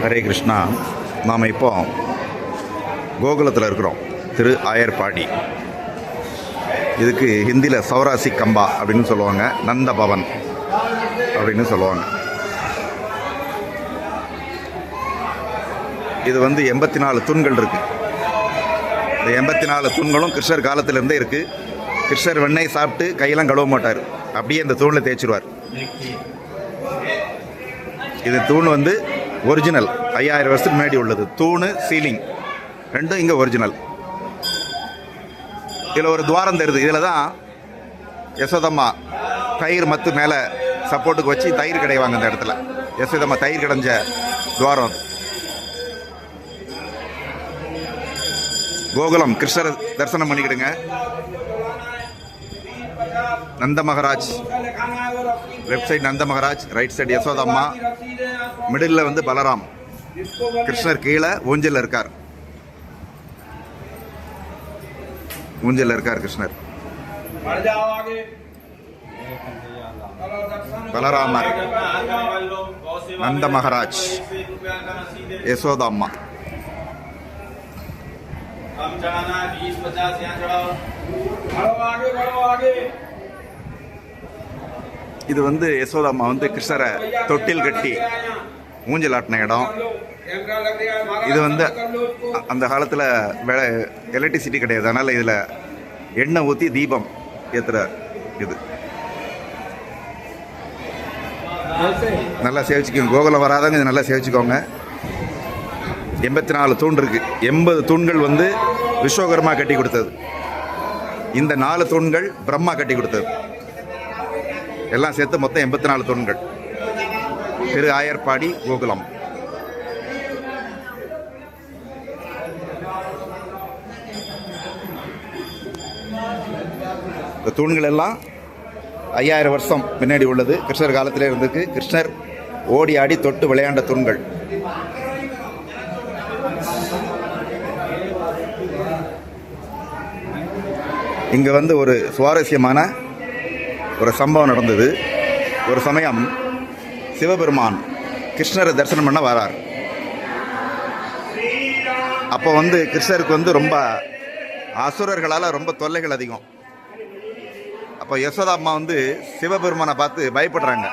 ஹரே கிருஷ்ணா. நாம் இப்போ கோகுலத்தில் இருக்கிறோம், திரு ஆயர்பாடி. இதுக்கு ஹிந்தியில் சௌராசி கம்பா அப்படின்னு சொல்லுவாங்க, நந்த பவன் அப்படின்னு சொல்லுவாங்க. இது 84 தூண்கள் இருக்குது. இந்த 84 தூண்களும் கிருஷ்ணர் காலத்திலேருந்தே இருக்குது. கிருஷ்ணர் வெண்ணெய் சாப்பிட்டு கையெல்லாம் கழுவ மாட்டார், அப்படியே இந்த தூணில் தேய்ச்சிடுவார். இது தூண் ஒரிஜினல் 5000 வருஷத்துக்கு முன்னாடி உள்ளது. தூணு சீலிங் ரெண்டும் இங்கே ஒரிஜினல். இதில் ஒரு துவாரம் தருது. இதில் தான் யசோதம்மா தயிர் மத்து மேலே சப்போர்ட்டுக்கு வச்சு தயிர் கிடைவாங்க. இந்த இடத்துல யசோதம்மா தயிர் கிடைஞ்ச துவாரம். கோகுலம் கிருஷ்ணர் தரிசனம் பண்ணிக்கிடுங்க. Nanda Maharaj, left side Nanda Maharaj, right side Yashodamma, middle Balaram. Krishnar கீழே ஊஞ்சல் இருக்கார். ஊஞ்சல் இருக்கார் கிருஷ்ணர். பலராமர், நந்த மகாராஜ், யசோதம்மா. இது யசோதம்மா கிருஷ்ணரை தொட்டில் கட்டி ஊஞ்சல் ஆட்டின இடம். இது அந்த காலத்தில் எலக்ட்ரிசிட்டி கிடையாது, அதனால் இதில் எண்ணெய் ஊற்றி தீபம் ஏற்றுற இது. நல்லா சேவிச்சுக்கோங்க. கோகுலம் வராதவங்க இது நல்லா சேவிச்சுக்கோங்க. 84 தூண் இருக்குது. 80 தூண்கள் விஸ்வகர்மா கட்டி கொடுத்தது. இந்த 4 தூண்கள் பிரம்மா கட்டி கொடுத்தது. எல்லாம் சேர்த்து மொத்தம் 84 தூண்கள். திரு ஆயர்பாடி, கோகுலம். இந்த தூண்கள் எல்லாம் 5000 வருஷம் முன்னாடி உள்ளது. கிருஷ்ணர் காலத்திலே இருந்திருக்கு. கிருஷ்ணர் ஓடி ஆடி தொட்டு விளையாண்ட தூண்கள். இங்கே ஒரு சுவாரஸ்யமான ஒரு சம்பவம் நடந்தது. ஒரு சமயம் சிவபெருமான் கிருஷ்ணரை தரிசனம் பண்ண வரார். அப்போ கிருஷ்ணருக்கு ரொம்ப அசுரர்களால் ரொம்ப தொல்லைகள் அதிகம். அப்போ யசோதாம்மா சிவபெருமானை பார்த்து பயப்படுறாங்க.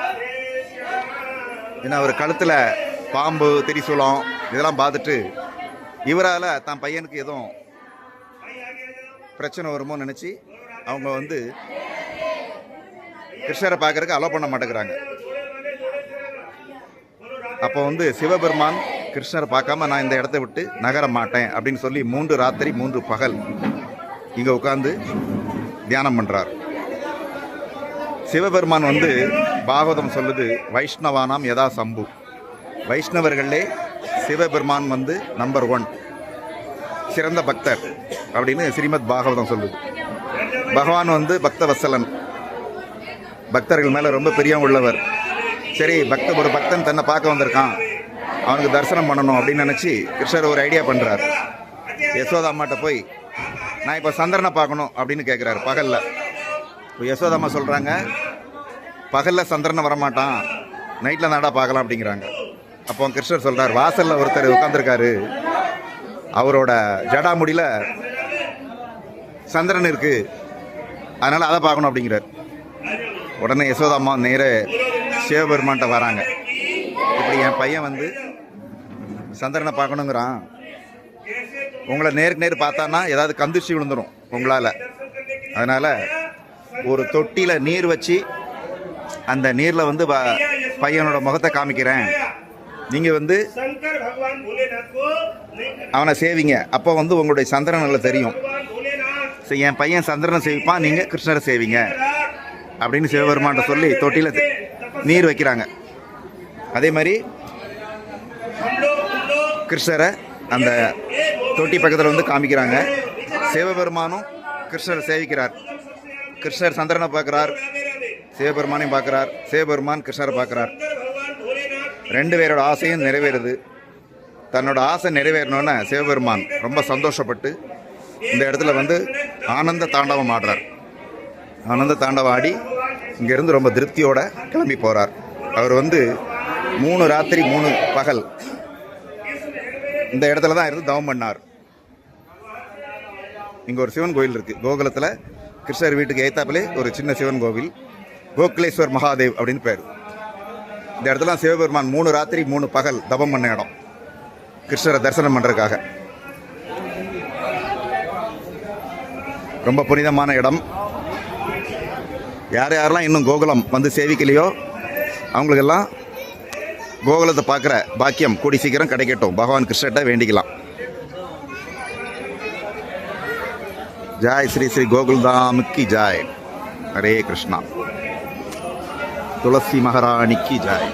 ஏன்னா அவர் கழுத்தில் பாம்பு, திரிசூலம் இதெல்லாம் பார்த்துட்டு இவரால் தான் பையனுக்கு எதுவும் பிரச்சனை வருமோ நினச்சி அவங்க கிருஷ்ணரை பார்க்கறதுக்கு அலோ பண்ண மாட்டேங்கிறாங்க. அப்போ சிவபெருமான் கிருஷ்ணரை பார்க்காம நான் இந்த இடத்த விட்டு நகர மாட்டேன் அப்படின்னு சொல்லி 3 ராத்திரி 3 பகல் இங்கே உட்காந்து தியானம் பண்ணுறார். சிவபெருமான் பாகவதம் சொல்லுது, வைஷ்ணவானாம் யதா சம்பு. வைஷ்ணவர்களே சிவபெருமான் நம்பர் 1 சிறந்த பக்தர் அப்படின்னு ஸ்ரீமத் பாகவதம் சொல்லுது. பகவான் பக்த வத்சலன், பக்தர்கள் மேலே ரொம்ப பிரியம் உள்ளவர். சரி, ஒரு பக்தன் தன்னை பார்க்க வந்திருக்கான், அவனுக்கு தரிசனம் பண்ணணும் அப்படின்னு நினச்சி கிருஷ்ணர் ஒரு ஐடியா பண்ணுறார். யசோதாம்மாட்ட போய் நான் இப்போ சந்திரனை பார்க்கணும் அப்படின்னு கேட்குறாரு பகலில். இப்போ யசோதாம்மா சொல்கிறாங்க, பகலில் சந்திரனை வரமாட்டான், நைட்டில் நாடா பார்க்கலாம் அப்படிங்கிறாங்க. அப்போ கிருஷ்ணர் சொல்கிறார், வாசலில் ஒருத்தர் உட்காந்துருக்காரு, அவரோட ஜடாமுடியில் சந்திரன் இருக்குது, அதனால் அதை பார்க்கணும் அப்படிங்கிறார். உடனே யசோதாம்மா நேர சிவபெருமான்கிட்ட வராங்க. இப்படி என் பையன் சந்திரனை பார்க்கணுங்கிறான், உங்களை நேருக்கு நேர் பார்த்தான்னா ஏதாவது கந்திர்ச்சி விழுந்துடும் உங்களால். அதனால் ஒரு தொட்டியில் நீர் வச்சு அந்த நீரில் பையனோட முகத்தை காமிக்கிறேன், நீங்கள் அவனை சேவிங்க, அப்போ உங்களுடைய சந்திரன் நல்லா தெரியும். சரி, என் பையன் சந்திரனை சேவிப்பான், நீங்கள் கிருஷ்ணரை சேவிங்க அப்படின்னு சிவபெருமான்ட்ட சொல்லி தொட்டியில் நீர் வைக்கிறாங்க. அதே மாதிரி கிருஷ்ணரை அந்த தொட்டி பக்கத்தில் காமிக்கிறாங்க. சிவபெருமானும் கிருஷ்ணரை சேவிக்கிறார். கிருஷ்ணர் சந்திரனை பார்க்குறார், சிவபெருமானையும் பார்க்குறார், சிவபெருமான் கிருஷ்ணரை பார்க்குறார். 2 பேரோட ஆசையும் நிறைவேறுது. தன்னோட ஆசை நிறைவேறணுன்னு சிவபெருமான் ரொம்ப சந்தோஷப்பட்டு இந்த இடத்துல ஆனந்த தாண்டவம் ஆடுறார். ஆனந்த தாண்டவம் ஆடி இங்கேருந்து ரொம்ப திருப்தியோடு கிளம்பி போகிறார். அவர் 3 ராத்திரி 3 பகல் இந்த இடத்துல தான் இருந்து தவம் பண்ணார். இங்கே ஒரு சிவன் கோவில் இருக்குது. கோகுலத்தில் கிருஷ்ணர் வீட்டுக்கு ஏத்தாப்பிலே ஒரு சின்ன சிவன் கோவில், கோகுலேஸ்வர் மகாதேவ் அப்படின்னு பேர். இந்த இடத்துல சிவபெருமான் 3 ராத்திரி 3 பகல் தவம் பண்ண இடம், கிருஷ்ணரை தரிசனம் பண்ணுறதுக்காக. ரொம்ப புனிதமான இடம். யார் யாரெல்லாம் இன்னும் கோகுலம் வந்து சேவிக்கலையோ அவங்களுக்கெல்லாம் கோகுலத்தை பார்க்குற பாக்கியம் கூடி சீக்கிரம் கிடைக்கட்டும். பகவான் கிருஷ்ணர்கிட்ட வேண்டிக்கலாம். ஜாய் ஸ்ரீ ஸ்ரீ கோகுல்தாமுக்கு ஜாய். ஹரே கிருஷ்ணா. துளசி மகாராணிக்கு ஜாய்.